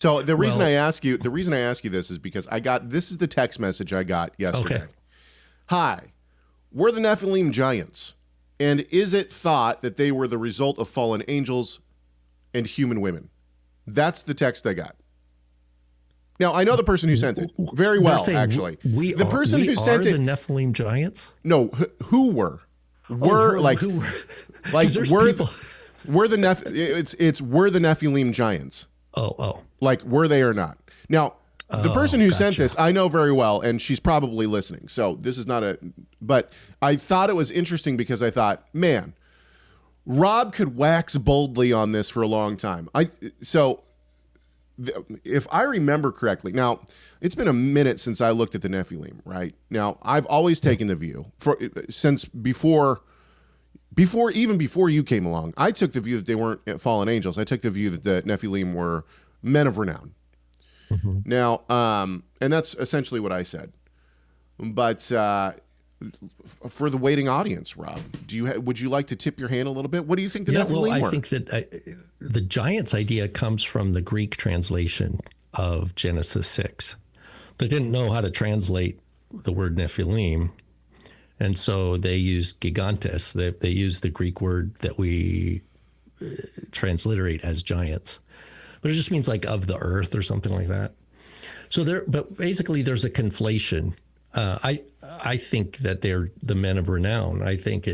So Well, the reason I ask you this is because this is the text message I got yesterday. okay. Hi, we're the Nephilim giants. And is it thought that they were the result of fallen angels and human women? That's the text I got. Now, I know the person who sent it very They're well, saying actually. we The are, person we who are sent the it, Nephilim giants. no, who were? Were Oh, like, who, like there's we're, people. we're the we're the Nephilim giants. Oh, Like, were they or not? Now, the person who sent gotcha. this, I know very well, and she's probably listening. So this is not but I thought it was interesting because I thought, man, Rob could wax boldly on this for a long time. If I remember correctly, now it's been a minute since I looked at the Nephilim, right? Now, I've always taken the view since before you came along, I took the view that they weren't fallen angels. I took the view that the Nephilim were men of renown. Mm-hmm. Now, and that's essentially what I said. But for the waiting audience, Rob, would you like to tip your hand a little bit? What do you think the Nephilim were? I think that the giants idea comes from the Greek translation of Genesis 6. They didn't know how to translate the word Nephilim, and so they used gigantes. They used the Greek word that we transliterate as giants, but it just means like of the earth or something like that. So but basically there's a conflation. I think that they're the men of renown. I think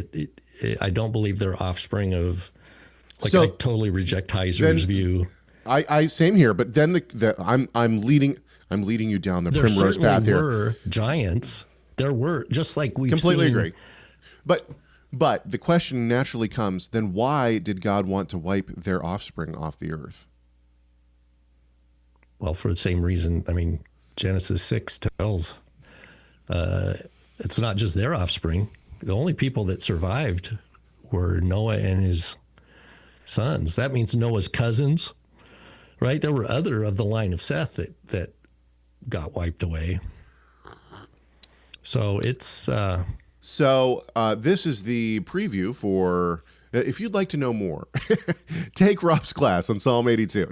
I don't believe they're offspring of. Like, I totally reject Heiser's view. I same here, but then I'm leading you down the primrose path here. There were giants. There were, just like we've completely seen. Agree. But the question naturally comes, then why did God want to wipe their offspring off the earth? Well, for the same reason. I mean, Genesis 6 tells it's not just their offspring. The only people that survived were Noah and his sons. That means Noah's cousins, right? There were other of the line of Seth that got wiped away. So it's... this is the preview for, if you'd like to know more, take Rob's class on Psalm 82.